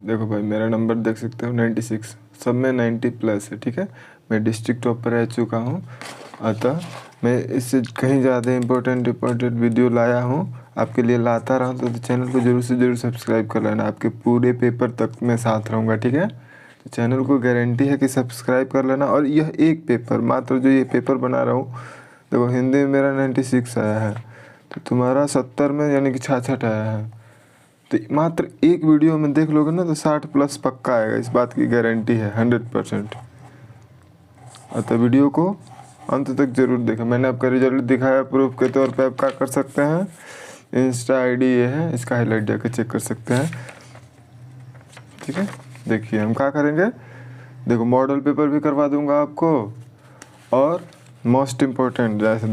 देखो भाई मेरा नंबर देख सकते हो 96, सब में 90 प्लस है। ठीक है, मैं डिस्ट्रिक्ट टॉप पर रह चुका हूँ, अतः मैं इससे कहीं ज़्यादा इम्पोर्टेंट वीडियो लाया हूँ, आपके लिए लाता रहा तो चैनल को ज़रूर से ज़रूर सब्सक्राइब कर लेना। आपके पूरे पेपर तक मैं साथ रहूँगा। ठीक है, तो चैनल को गारंटी है कि सब्सक्राइब कर लेना। और यह एक पेपर मात्र जो ये पेपर बना रहा हूँ, देखो हिंदी में मेरा 96 आया है, तो तुम्हारा 70 में यानी कि 66 आया है। तो मात्र एक वीडियो में देख लोगे ना तो 60 प्लस पक्का आएगा, इस बात की गारंटी है 100%। अतः वीडियो को अंत तक जरूर देखें। मैंने आपका रिजल्ट दिखाया प्रूफ के तौर पे। आप क्या कर सकते हैं, इंस्टा आईडी ये है, इसका हाईलाइट जाकर चेक कर सकते हैं। ठीक है, देखिए हम क्या करेंगे, देखो मॉडल पेपर भी करवा दूंगा आपको, और मोस्ट इम्पोर्टेंट जैसे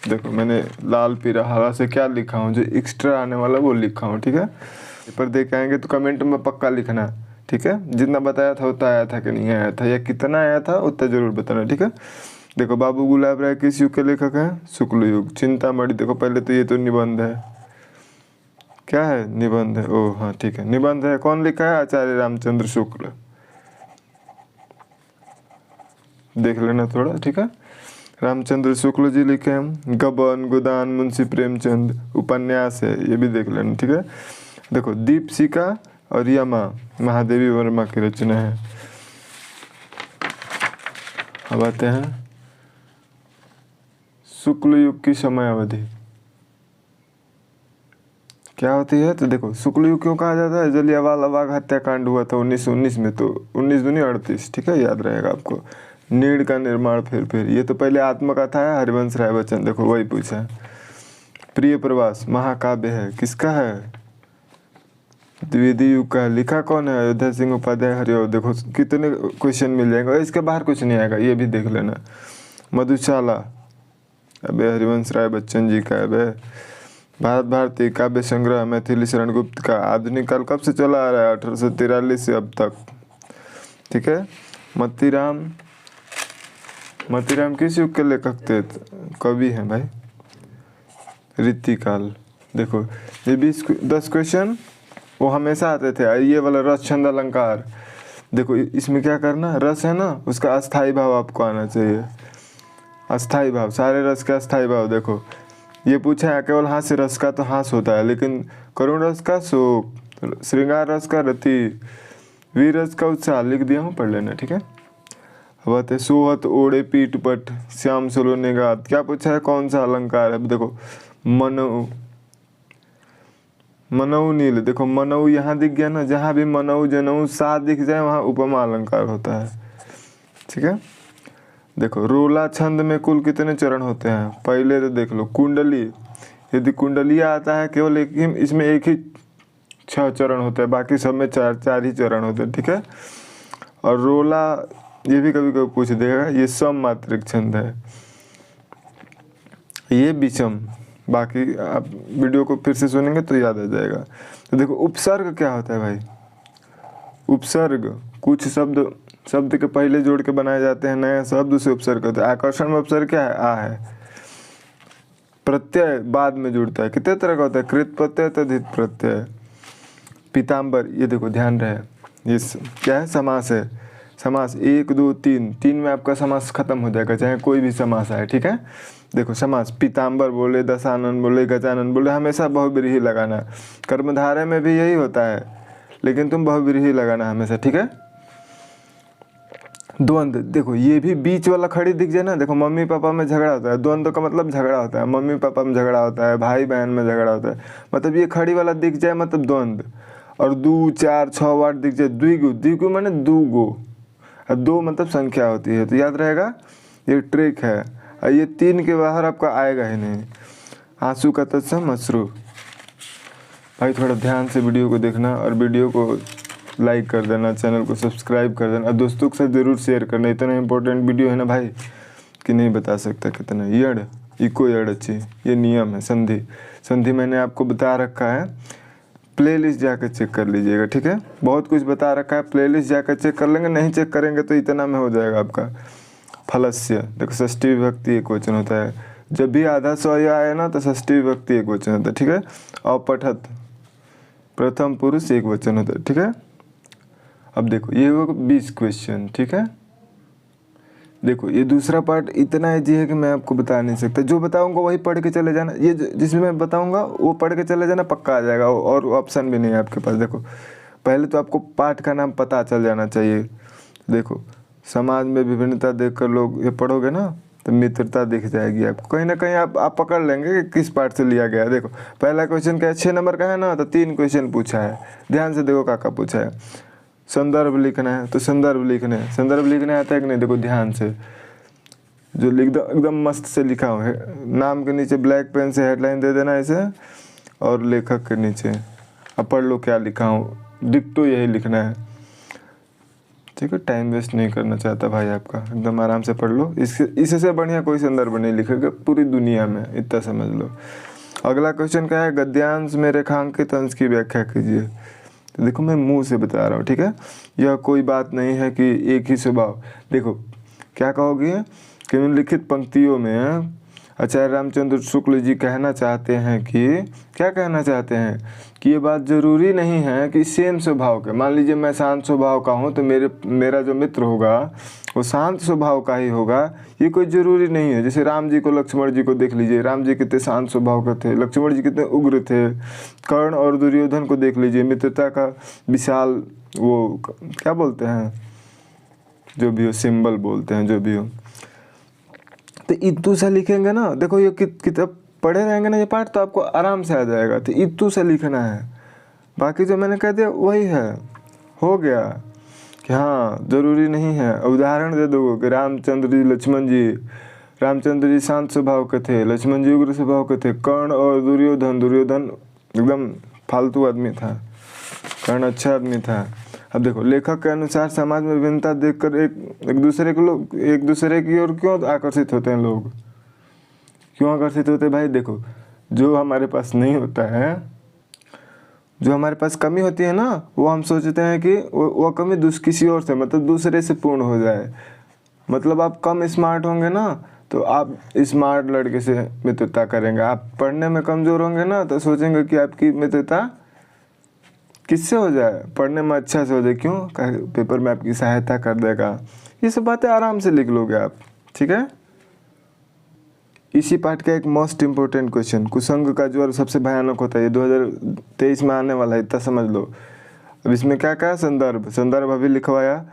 देखो मैंने लाल पीला हरा से क्या लिखा हूँ, जो एक्स्ट्रा आने वाला वो लिखा हूँ। ठीक है, पेपर दे के आएंगे तो कमेंट में पक्का लिखना। ठीक है, जितना बताया था उतना आया था कि नहीं आया था, या कितना आया था उतना जरूर बताना। ठीक है, देखो बाबू गुलाब राय किस युग के लेखक हैं, शुक्ल युग। चिंतामणि, देखो पहले तो ये तो निबंध है, क्या है, निबंध है। ओह हाँ ठीक है, निबंध है। कौन लिखा है, आचार्य रामचंद्र शुक्ल, देख लेना थोड़ा। ठीक है, रामचंद्र शुक्ल जी लिखे हैं। गबन गोदान मुंशी प्रेमचंद उपन्यास है, ये भी देख लेना। ठीक है, देखो दीपशिखा और यमा महादेवी वर्मा की रचना है। अब आते हैं शुक्ल युग की समय अवधि क्या होती है। तो देखो शुक्ल युग क्यों कहा जाता है, जलियांवाला बाग हत्याकांड हुआ था 1919 में, तो 19 दूनी 38। ठीक है, याद रहेगा आपको। नीड़ का निर्माण फिर ये तो पहले आत्मकथा है, हरिवंश राय बच्चन, देखो वही पूछा है। प्रिय प्रवास महाकाव्य है, किसका है, द्विवेदी युग का है। लिखा कौन है, अयोध्या सिंह उपाध्याय हरिओ। देखो कितने क्वेश्चन मिल जाएंगे, इसके बाहर कुछ नहीं आएगा, ये भी देख लेना। मधुशाला, अबे हरिवंश राय बच्चन जी का है। अबे भारत भारती काव्य संग्रह मैथिली शरण गुप्त का, आधुनिक काल कब से चला आ रहा है, 1843 से अब तक। ठीक है, मतीराम किस युग के लेखक थे, कवि हैं भाई, रीतिकाल। देखो ये 10 क्वेश्चन वो हमेशा आते थे। ये वाला रस छंद अलंकार, देखो इसमें क्या करना, रस है ना, उसका अस्थाई भाव आपको आना चाहिए। अस्थाई भाव, सारे रस का अस्थाई भाव। देखो ये पूछा है केवल हास्य रस का तो हास होता है, लेकिन करुण रस का शोक, श्रृंगार रस का रति, वीर रस का उत्साह, लिख दिया हूँ, पढ़ लेना। ठीक है, अब आते सोहत ओढ़े पीठ पट श्याम सलोने गात, क्या पूछा है, कौन सा अलंकार है। देखो मनऊ नील, देखो मनऊ यहाँ दिख गया ना, जहाँ भी मनऊ जनऊ सा दिख जाए वहाँ उपमा अलंकार होता है। ठीक है, देखो रोला छंद में कुल कितने चरण होते हैं, पहले तो देख लो कुंडली, यदि कुंडलिया आता है केवल एक ही, इसमें एक ही 6 चरण होते हैं, बाकी सब में 4 ही चरण होते हैं। ठीक है, और रोला ये भी कभी कभी पूछ देगा, ये सम मात्रिक छंद है, ये विषम। बाकी आप वीडियो को फिर से सुनेंगे तो याद आ जाएगा। तो देखो उपसर्ग क्या होता है भाई, उपसर्ग कुछ शब्द के पहले जोड़ के बनाए जाते हैं, नए शब्द उसे उपसर्ग होता है। आकर्षण में उपसर्ग क्या है, आ है। प्रत्यय बाद में जुड़ता है, कितने तरह का होता है, कृत प्रत्यय तद्धित प्रत्यय। पीताम्बर, ये देखो ध्यान रहे, ये क्या है, समास है। समास 1 2 3 में आपका समास खत्म हो जाएगा, चाहे कोई भी समास आए। ठीक है, देखो समास पीताम्बर बोले, दशानन बोले, गजानन बोले, हमेशा बहुब्रीहि लगाना। कर्मधारय में भी यही होता है, लेकिन तुम बहुब्रीहि लगाना हमेशा। ठीक है, द्वंद्व, देखो ये भी बीच वाला खड़ी दिख जाए ना, देखो मम्मी पापा में झगड़ा होता है, द्वंद्व का मतलब झगड़ा होता है, मम्मी पापा में झगड़ा होता है, भाई बहन में झगड़ा होता है, मतलब ये खड़ी वाला दिख जाए मतलब द्वंद्व। और 2 4 6 8 दिख जाए द्विगु, द्विगु माने 2 गो, और 2 मतलब संख्या होती है, तो याद रहेगा, ये ट्रिक है। और ये 3 के बाहर आपका आएगा ही नहीं। आंसू का तत्सम अश्रु। भाई थोड़ा ध्यान से वीडियो को देखना, और वीडियो को लाइक कर देना, चैनल को सब्सक्राइब कर देना, और दोस्तों के साथ ज़रूर शेयर करना। इतना इंपॉर्टेंट वीडियो है ना भाई कि नहीं बता सकता कितना। यड़ इको यड़ अच्छी, ये नियम है। संधि मैंने आपको बता रखा है, प्लेलिस्ट जाकर चेक कर लीजिएगा। ठीक है, बहुत कुछ बता रखा है, प्लेलिस्ट जाकर चेक कर लेंगे, नहीं चेक करेंगे तो इतना में हो जाएगा आपका। फलस्य, देखो षष्ठी विभक्ति एक वचन होता है, जब भी आधा स्वय आए ना तो षष्ठी विभक्ति एक वचन होता है। ठीक है, और पठत प्रथम पुरुष एक वचन होता है। ठीक है, अब देखो ये होगा 20 क्वेश्चन, ठीक है। देखो ये दूसरा पार्ट इतना ईजी है कि मैं आपको बता नहीं सकता, जो बताऊंगा वही पढ़ के चले जाना, ये जिसमें मैं बताऊंगा वो पढ़ के चले जाना, पक्का आ जाएगा, और ऑप्शन भी नहीं है आपके पास। देखो पहले तो आपको पाठ का नाम पता चल जाना चाहिए। देखो समाज में विभिन्नता देखकर लोग, ये पढ़ोगे ना तो मित्रता दिख जाएगी आपको, कहीं ना कहीं आप पकड़ लेंगे कि किस पार्ट से लिया गया है। देखो पहला क्वेश्चन क्या है, 6 नंबर का है ना, तो 3 क्वेश्चन पूछा है, ध्यान से देखो क्या पूछा है। संदर्भ लिखना है तो संदर्भ लिखने, संदर्भ लिखने आता है कि नहीं, देखो ध्यान से जो लिख दो, एकदम मस्त से लिखा हो है। नाम के नीचे ब्लैक पेन से हेडलाइन दे देना ऐसे, और लेखक के नीचे अब पढ़ लो क्या लिखा हूँ, डिक्टो यही लिखना है, ठीक है। टाइम वेस्ट नहीं करना चाहता भाई आपका, एकदम आराम से पढ़ लो, इससे बढ़िया कोई संदर्भ नहीं लिखेगा पूरी दुनिया में, इतना समझ लो। अगला क्वेश्चन क्या है, गद्यांश में रेखांकित अंश की व्याख्या कीजिए। तो देखो मैं मुंह से बता रहा हूँ, ठीक है। यह कोई बात नहीं है कि एक ही स्वभाव, देखो क्या कहोगे कि निम्नलिखित पंक्तियों में आचार्य रामचंद्र शुक्ल जी कहना चाहते हैं कि, क्या कहना चाहते हैं कि ये बात जरूरी नहीं है कि सेम स्वभाव के, मान लीजिए मैं शांत स्वभाव का हूँ तो मेरा जो मित्र होगा वो शांत स्वभाव का ही होगा, ये कोई ज़रूरी नहीं है। जैसे राम जी को लक्ष्मण जी को देख लीजिए, राम जी कितने शांत स्वभाव के थे, लक्ष्मण जी कितने उग्र थे। कर्ण और दुर्योधन को देख लीजिए, मित्रता का विशाल वो क्या बोलते हैं, जो भी हो सिंबल बोलते हैं, जो भी हो। तो इत्तू से लिखेंगे ना, देखो ये किताब पढ़े रहेंगे ना ये पाठ, तो आपको आराम से आ जाएगा। तो इत्तू से लिखना है, बाकी जो मैंने कह दिया वही है, हो गया कि हाँ जरूरी नहीं है। उदाहरण दे दो कि रामचंद्र जी लक्ष्मण जी, रामचंद्र जी शांत स्वभाव के थे, लक्ष्मण जी उग्र स्वभाव के थे। कर्ण और दुर्योधन एकदम फालतू आदमी था, कर्ण अच्छा आदमी था। अब देखो लेखक के अनुसार समाज में विभिन्नता देखकर एक दूसरे की ओर क्यों आकर्षित होते हैं लोग, क्यों आकर्षित होते हैं भाई। देखो जो हमारे पास नहीं होता है, जो हमारे पास कमी होती है ना, वो हम सोचते हैं कि वो कमी किसी और से, मतलब दूसरे से पूर्ण हो जाए। मतलब आप कम स्मार्ट होंगे ना तो आप स्मार्ट लड़के से मित्रता करेंगे, आप पढ़ने में कमज़ोर होंगे ना तो सोचेंगे कि आपकी मित्रता किससे हो जाए, पढ़ने में अच्छा से हो जाए, क्यों, पेपर में आपकी सहायता कर देगा। ये सब बातें आराम से लिख लोगे आप, ठीक है। इसी पाठ का एक मोस्ट इम्पोर्टेंट क्वेश्चन, कुसंग का ज्वर सबसे भयानक होता है, ये 2023 में आने वाला है, इतना समझ लो। अब इसमें क्या क्या संदर्भ अभी लिखवाया।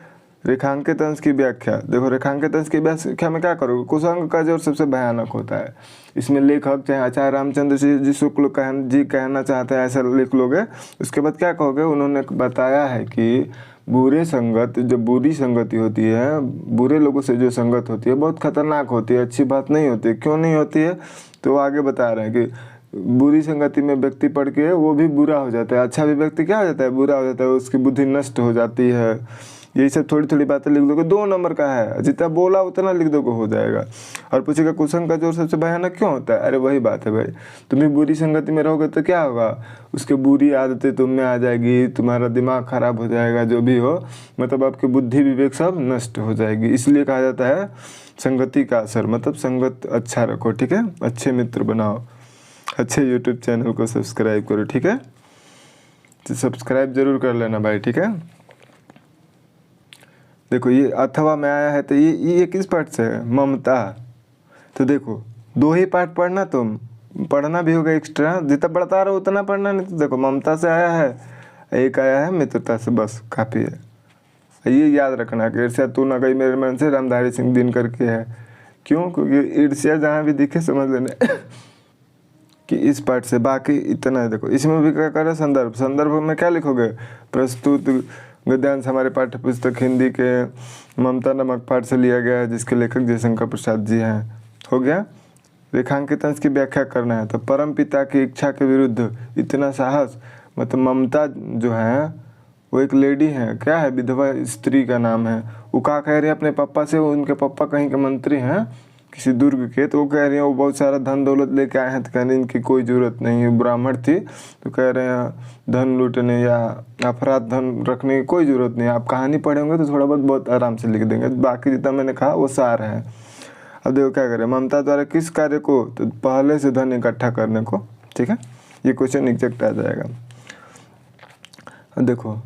रेखांकित अंश की व्याख्या, देखो रेखांकित अंश की व्याख्या में क्या करोगे, कुसंग का ज्वर सबसे भयानक होता है। इसमें लेखक चाहे आचार्य रामचंद्र जी शुक्ल जी कहना चाहते हैं, ऐसा लिख लोगे। उसके बाद क्या कहोगे, उन्होंने बताया है कि बुरे संगत, जो बुरी संगति होती है, बुरे लोगों से जो संगत होती है बहुत खतरनाक होती है, अच्छी बात नहीं होती है। क्यों नहीं होती है, तो आगे बता रहे हैं कि बुरी संगति में व्यक्ति पढ़ के वो भी बुरा हो जाता है, अच्छा भी व्यक्ति क्या हो जाता है, बुरा हो जाता है, उसकी बुद्धि नष्ट हो जाती है। यही सब थोड़ी थोड़ी बातें लिख दोगे, 2 नंबर का है, जितना बोला उतना लिख दोगे हो जाएगा। और पूछेगा कुसंग का जोर सबसे भयानक क्यों होता है, अरे वही बात है भाई, तुम भी बुरी संगति में रहोगे तो क्या होगा, उसके बुरी आदतें तुम में आ जाएगी, तुम्हारा दिमाग खराब हो जाएगा, जो भी हो, मतलब आपकी बुद्धि विवेक सब नष्ट हो जाएगी। इसलिए कहा जाता है संगति का असर, मतलब संगत अच्छा रखो, ठीक है, अच्छे मित्र बनाओ, अच्छे यूट्यूब चैनल को सब्सक्राइब करो, ठीक है, तो सब्सक्राइब जरूर कर लेना भाई, ठीक है। देखो ये अथवा में आया है, तो ये किस पाठ से है, ममता। तो देखो 2 ही पाठ पढ़ना, तुम पढ़ना भी होगा एक्स्ट्रा, जितना पढ़ता रहो उतना पढ़ना, नहीं तो देखो ममता से आया है, एक आया है मित्रता से, बस काफ़ी है। ये याद रखना कि ईर्ष्या तू न गई मेरे मन से, रामधारी सिंह दिनकर के है। क्यों, क्योंकि ईर्ष्या जहाँ भी दिखे समझ लेने कि इस पाठ से, बाकी इतना है। देखो इसमें भी क्या करें, संदर्भ में क्या लिखोगे, प्रस्तुत गद्यांश हमारे पाठ्य पुस्तक हिंदी के ममता नमक पाठ से लिया गया है, जिसके लेखक जयशंकर प्रसाद जी हैं, हो गया। रेखांकित अंश की व्याख्या करना है, तो परम पिता की इच्छा के विरुद्ध इतना साहस, मतलब ममता जो है वो एक लेडी है, क्या है, विधवा स्त्री का नाम है। वो क्या कह रही है अपने पापा से, उनके पापा कहीं के मंत्री हैं किसी दुर्ग के, तो वो कह रही है वो बहुत सारा धन दौलत लेके आए हैं, तो कह रहे हैं इनकी कोई ज़रूरत नहीं है, ब्राह्मण थी, तो कह रहे हैं धन लूटने या अपराध धन रखने की कोई ज़रूरत नहीं है। आप कहानी पढ़ेंगे तो थोड़ा बहुत आराम से लिख देंगे, बाकी जितना मैंने कहा वो सार है। अब देखो क्या करें, ममता द्वारा किस कार्य को, तो पहले से धन इकट्ठा करने को, ठीक है, ये क्वेश्चन एग्जैक्ट आ जाएगा। देखो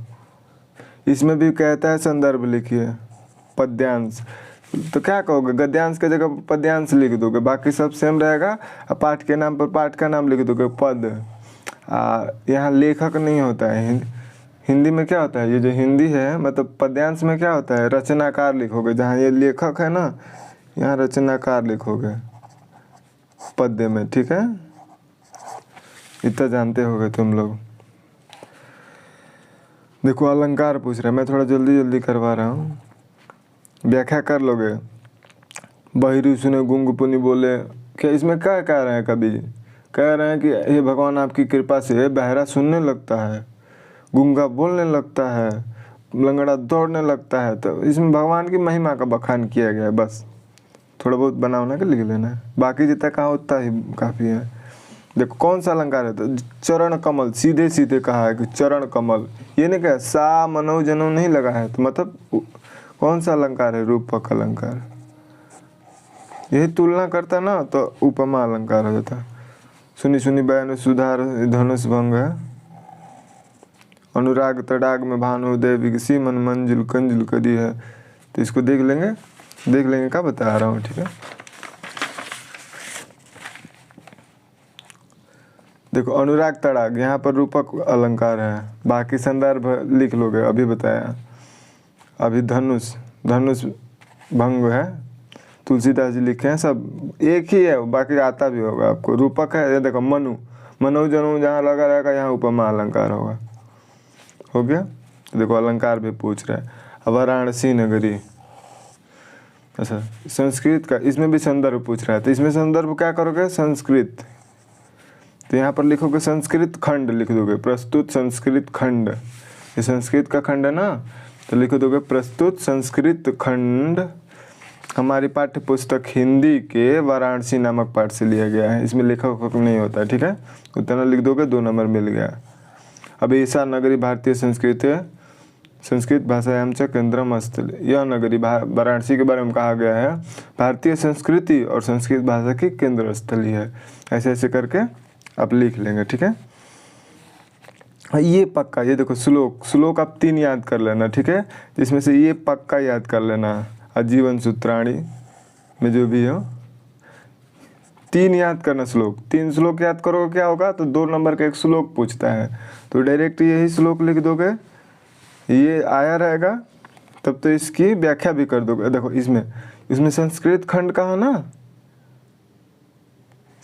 इसमें भी कहता है संदर्भ लिखिए, पद्यांश। तो क्या कहोगे, गद्यांश की जगह पद्यांश लिख दोगे, बाकी सब सेम रहेगा। और पाठ के नाम पर पाठ का नाम लिख दोगे पद। यहाँ लेखक नहीं होता है। हिंदी में क्या होता है, ये जो हिंदी है मतलब पद्यांश में क्या होता है, रचनाकार लिखोगे। जहाँ ये लेखक है ना, यहाँ रचनाकार लिखोगे पद्य में, ठीक है। इतना जानते होगे तुम लोग। देखो अलंकार पूछ रहा है, मैं थोड़ा जल्दी जल्दी करवा रहा हूँ, व्याख्या कर लोगे। बहिरू सुने गुंग पुनि बोले, क्या इसमें क्या कह रहे हैं कवि जी? कह रहे हैं कि हे भगवान आपकी कृपा से बहरा सुनने लगता है, गूंगा बोलने लगता है, लंगड़ा दौड़ने लगता है। तो इसमें भगवान की महिमा का बखान किया गया है। बस थोड़ा बहुत बनावना के लिख लेना है, बाकी जितना कहा उतना ही काफ़ी है। देखो कौन सा अलंकार है, तो चरण कमल, सीधे सीधे कहा है कि चरण कमल। ये नहीं कहा सा मनो जनो नहीं लगा है, तो मतलब कौन सा अलंकार है, रूपक अलंकार। यही तुलना करता ना तो उपमा अलंकार हो जाता। सुनी सुनी बयान सुधार धनुष भंग है। अनुराग तड़ाग में भानुदय विकसी मन मंजिल कंजिल कदी है। तो इसको देख लेंगे क्या बता रहा हूँ, ठीक है। देखो अनुराग तड़ाग यहाँ पर रूपक अलंकार है, बाकी संदर्भ लिख लोगे, अभी बताया। अभी धनुष भंग है, तुलसीदास जी लिखे हैं, सब एक ही है, बाकी आता भी होगा आपको। रूपक है, ये देखो मनु जनु जहाँ लगा रहेगा यहाँ उपमा अलंकार होगा। हो गया। देखो अलंकार भी पूछ रहा है। वाराणसी नगरी, अच्छा संस्कृत का, इसमें भी संदर्भ पूछ रहा है। तो इसमें संदर्भ क्या करोगे, संस्कृत। तो यहाँ पर लिखोगे संस्कृत खंड लिख दोगे, प्रस्तुत संस्कृत खंड। ये संस्कृत का खंड है ना, तो लिख दोगे प्रस्तुत संस्कृत खंड हमारी पाठ्य पुस्तक हिंदी के वाराणसी नामक पाठ से लिया गया है। इसमें लेखक नहीं होता है, ठीक है। उतना लिख दोगे, 2 नंबर मिल गया। अब ईसा नगरी भारतीय संस्कृत भाषायाम च केंद्रम स्थल। यह नगरी वाराणसी के बारे में कहा गया है भारतीय संस्कृति और संस्कृत भाषा की केंद्र स्थली है। ऐसे ऐसे करके आप लिख लेंगे, ठीक है। ये पक्का, ये देखो श्लोक आप 3 याद कर लेना, ठीक है। जिसमें से ये पक्का याद कर लेना, आजीवन सूत्राणी में जो भी हो 3 याद करना श्लोक। 3 श्लोक याद करोगे क्या होगा, तो 2 नंबर का एक श्लोक पूछता है, तो डायरेक्ट यही श्लोक लिख दोगे, ये आया रहेगा, तब तो इसकी व्याख्या भी कर दोगे। देखो इसमें संस्कृत खंड कहा ना,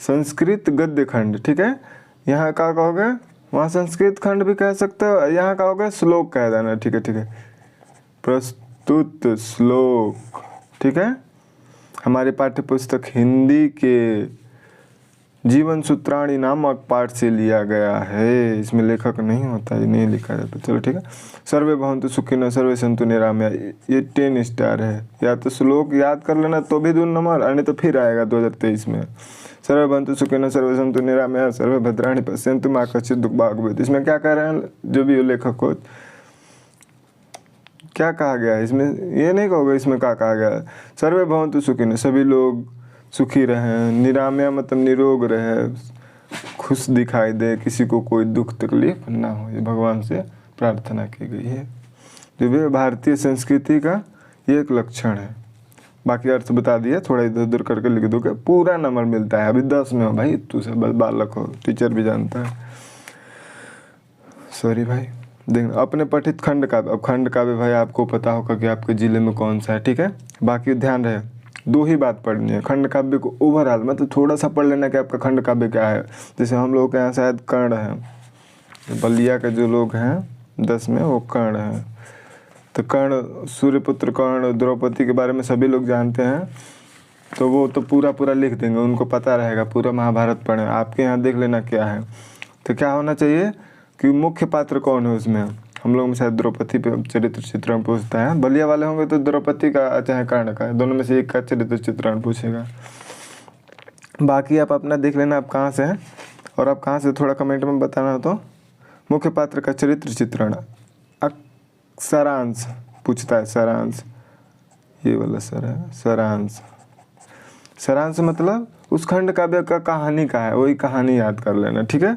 संस्कृत गद्य खंड, ठीक है। यहाँ क्या कहोगे, वहाँ संस्कृत खंड भी कह सकते हो, यहाँ कहोगे श्लोक कह देना, ठीक है। प्रस्तुत श्लोक, ठीक है, हमारे पाठ्य पुस्तक हिंदी के जीवन सूत्राणी नामक पाठ से लिया गया है। इसमें लेखक नहीं होता, ये नहीं लिखा जाता। चलो ठीक है। सर्वे भवन्तु सुखिनः सर्वे सन्तु निरामया, ये 10 स्टार है। या तो श्लोक याद कर लेना तो भी 2 नंबर, अन्य तो फिर आएगा 2023 में। सर्वे भवन्तु सुखिनः सर्वे सन्तु निरामया सर्वे भद्राणि पश्यन्तु मा कश्चित् दुःख भाग् भवेत्। इसमें क्या कह रहे हैं जो भी लेखक को, क्या कहा गया है इसमें, ये नहीं कहोगे इसमें क्या कहा गया है। सर्वे भवन्तु सुखिनः, सभी लोग सुखी रहें, निरामया मतलब निरोग रहे, खुश दिखाई दे, किसी को कोई दुख तकलीफ ना हो, ये भगवान से प्रार्थना की गई है। जो भी भारतीय संस्कृति का ये एक लक्षण है। बाकी अर्थ बता दिया, थोड़ा इधर उधर करके लिख दोगे, पूरा नंबर मिलता है। अभी 10 में हो भाई, तू से बालक हो, टीचर भी जानता है। सॉरी भाई। देख अपने पठित खंड काव्य, अब खंड काव्य भाई आपको पता होगा कि आपके ज़िले में कौन सा है, ठीक है। बाकी ध्यान रहे 2 ही बात पढ़नी है। खंड काव्य को ओवरऑल मतलब थोड़ा सा पढ़ लेना कि आपका खंड काव्य क्या है। जैसे हम लोग के यहाँ शायद कर्ण है, बलिया के जो लोग हैं 10 में वो कर्ण है। तो कर्ण, सूर्यपुत्र कर्ण, द्रौपदी के बारे में सभी लोग जानते हैं, तो वो तो पूरा लिख देंगे, उनको पता रहेगा, पूरा महाभारत पढ़े। आपके यहाँ देख लेना क्या है। तो क्या होना चाहिए कि मुख्य पात्र कौन है उसमें। हम लोग में शायद द्रौपदी पे चरित्र चित्रण पूछता है, बलिया वाले होंगे तो द्रौपदी का चाहे कर्ण का, दोनों में से एक का चरित्र चित्रण पूछेगा। बाकी आप अपना देख लेना आप कहाँ से हैं, और आप कहाँ से थोड़ा कमेंट में बताना हो। तो मुख्य पात्र का चरित्र चित्रण, सारांश पूछता है, सारांश, ये वाला सर है सारांश। सारांश मतलब उस खंड काव्य का कहानी का है, वही कहानी याद कर लेना, ठीक है।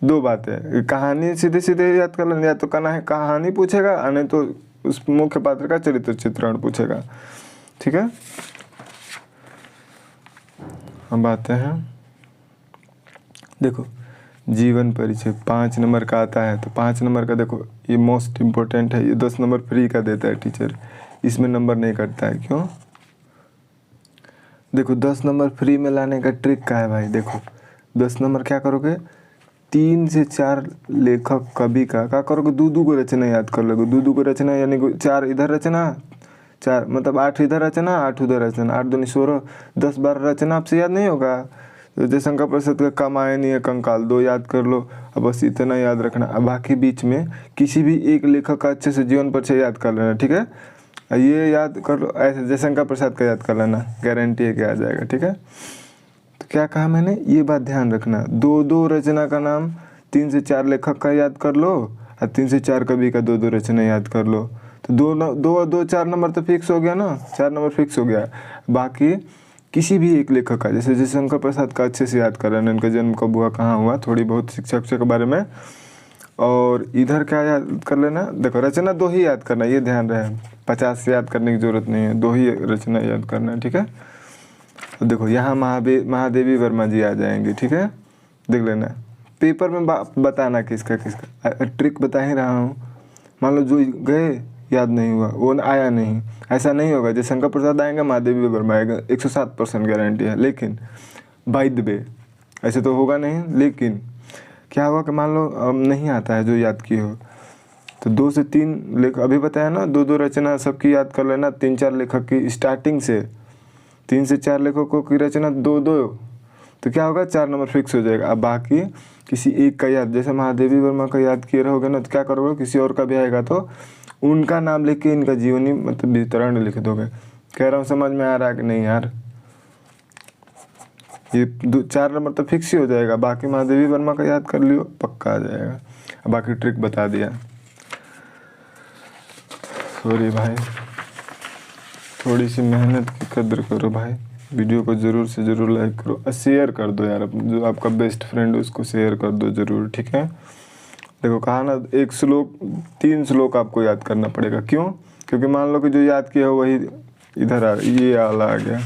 दो बातें, कहानी सीधे सीधे याद कर लेना, या तो कहानी पूछेगा और नहीं तो उस मुख्य पात्र का चरित्र चित्रण पूछेगा, ठीक है। हम आते हैं, देखो जीवन परिचय 5 नंबर का आता है, तो 5 नंबर का देखो ये मोस्ट इम्पोर्टेंट है, ये 10 नंबर फ्री का देता है टीचर, इसमें नंबर नहीं कटता है, क्यों? देखो 10 नंबर फ्री में लाने का ट्रिक क्या है भाई, देखो 10 नंबर क्या करोगे, 3 से 4 लेखक कवि का क्या करोगे, दो को रचना याद कर लोगे, दो को रचना यानी 4 इधर रचना, 4 मतलब 8 इधर रचना, 8 उधर रचना, 8 दूनी 16, 10-12 रचना आपसे याद नहीं होगा। तो जयशंकर प्रसाद का कामायनी कंकाल 2 याद कर लो, अब बस इतना याद रखना। अब बाकी बीच में किसी भी एक लेखक का अच्छे से जीवन परिचय याद कर लेना, ठीक है। ये याद कर लो, ऐसे जयशंकर प्रसाद का याद कर लेना, गारंटी है कि आ जाएगा, ठीक है। तो क्या कहा मैंने, ये बात ध्यान रखना, 2 रचना का नाम, 3 से 4 लेखक का याद कर लो और 3 से 4 कवि का 2 रचना याद कर लो। तो 2 4 नंबर तो फिक्स हो गया ना, 4 नंबर फिक्स हो गया। बाकी किसी भी एक लेखक का, जैसे जयशंकर प्रसाद का अच्छे से याद कर लेना, इनका जन्म कब हुआ, कहाँ हुआ, थोड़ी बहुत शिक्षा के बारे में। और इधर क्या याद कर लेना, देखो रचना 2 ही याद करना, ये ध्यान रहे, 50 से याद करने की जरूरत नहीं है, 2 ही रचना याद करना है, ठीक है। तो देखो यहाँ महादेवी वर्मा जी आ जाएंगे, ठीक है, देख लेना, पेपर में बताना किसका किसका, ट्रिक बता ही रहा हूँ। मान लो जो गए याद नहीं हुआ, वो आया नहीं, ऐसा नहीं होगा, जयशंकर प्रसाद आएंगे, महादेवी वर्मा आएगा, 107% गारंटी है। लेकिन बाय द वे ऐसे तो होगा नहीं, लेकिन क्या हुआ कि मान लो नहीं आता है जो याद किए हो, तो 2 से 3 लेखक अभी बताया ना, 2 रचना सबकी याद कर लेना, 3-4 लेखक की स्टार्टिंग से, 3 से 4 लेखकों की रचना 2, तो क्या होगा, 4 नंबर फिक्स हो जाएगा। अब बाकी किसी एक का याद, जैसे महादेवी वर्मा का याद किए रहोगे ना, तो क्या करोगे, किसी और का भी आएगा तो उनका नाम लिख के इनका जीवनी मतलब वितरण लिख दोगे। कह रहा हूँ समझ में आ रहा है कि नहीं यार, ये 4 नंबर तो फिक्स ही हो जाएगा। बाकी महादेवी वर्मा का याद कर लियो, पक्का आ जाएगा। बाकी ट्रिक बता दिया, सॉरी भाई, थोड़ी सी मेहनत की कदर करो भाई, वीडियो को ज़रूर से ज़रूर लाइक करो और शेयर कर दो यार, जो आपका बेस्ट फ्रेंड है उसको शेयर कर दो ज़रूर, ठीक है। देखो कहा ना, 1 श्लोक 3 श्लोक आपको याद करना पड़ेगा, क्यों? क्योंकि मान लो कि जो याद किया हो वही इधर ये आला आ गया,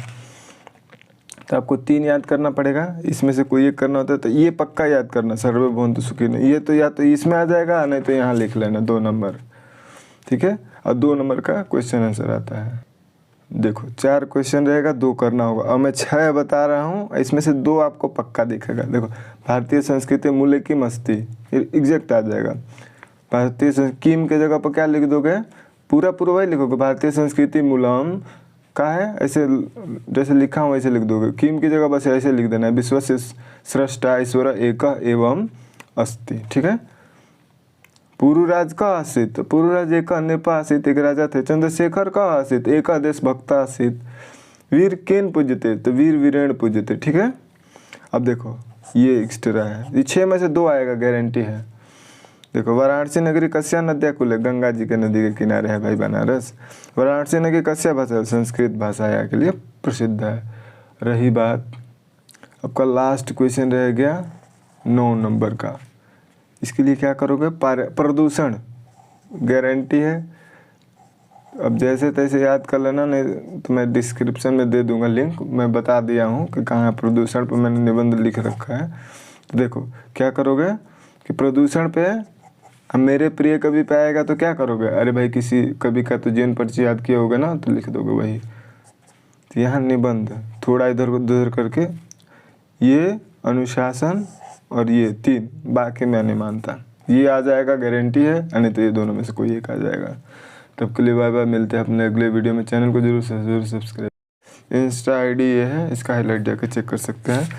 तो आपको 3 याद करना पड़ेगा, इसमें से कोई एक करना होता है, तो ये पक्का याद करना, सर्वे भवन्तु सुखिनः, ये तो या तो इसमें आ जाएगा, नहीं तो यहाँ लिख लेना 2 नंबर, ठीक है। और 2 नंबर का क्वेश्चन आंसर आता है। देखो 4 क्वेश्चन रहेगा, 2 करना होगा, और मैं 6 बता रहा हूँ, इसमें से 2 आपको पक्का दिखेगा। देखो भारतीय संस्कृति मूल्य की मस्ती, एग्जैक्ट आ जाएगा। भारतीय किम के जगह पर क्या लिख दोगे, पूरा वही लिखोगे, भारतीय संस्कृति मूलम का है, ऐसे जैसे लिखा हूँ वैसे लिख दोगे। किम की जगह बस ऐसे लिख देना है, विश्वस्य स्रष्टा ईश्वर एक एवं अस्ति, ठीक है। पुरुराज का आसित, पुरुराज एक नेपा आसित, एक राजा थे, चंद्रशेखर का आसित, एक देश भक्ता आसित, वीर केन पूजते, तो वीर वीरेण पूजते, ठीक है। अब देखो ये एक्स्ट्रा है, ये 6 में से 2 आएगा, गारंटी है। देखो वाराणसी नगरी कस्या नद्या कुल है, गंगा जी के नदी के किनारे है भाई बनारस। वाराणसी नगरी कस्या भाषा, संस्कृत भाषा के लिए प्रसिद्ध है। रही बात आपका लास्ट क्वेश्चन रह गया 9 नंबर का, इसके लिए क्या करोगे, प्रदूषण गारंटी है। अब जैसे तैसे याद कर लेना, नहीं तो मैं डिस्क्रिप्शन में दे दूंगा लिंक, मैं बता दिया हूँ कि कहाँ प्रदूषण पर मैंने निबंध लिख रखा है। तो देखो क्या करोगे कि प्रदूषण पे अब मेरे प्रिय कवि पे आएगा तो क्या करोगे, अरे भाई किसी कवि का तो जीवन परिचय याद किया होगा ना, तो लिख दोगे वही। तो यहाँ निबंध थोड़ा इधर उधर करके, ये अनुशासन और ये 3, बाकी मैं नहीं मानता, ये आ जाएगा गारंटी है, नहीं तो ये दोनों में से कोई एक आ जाएगा। तब के लिए बाय बाय, मिलते हैं अपने अगले वीडियो में। चैनल को जरूर से जरूर सब्सक्राइब। इंस्टा आईडी ये है, इसका हाईलाइट जाकर चेक कर सकते हैं।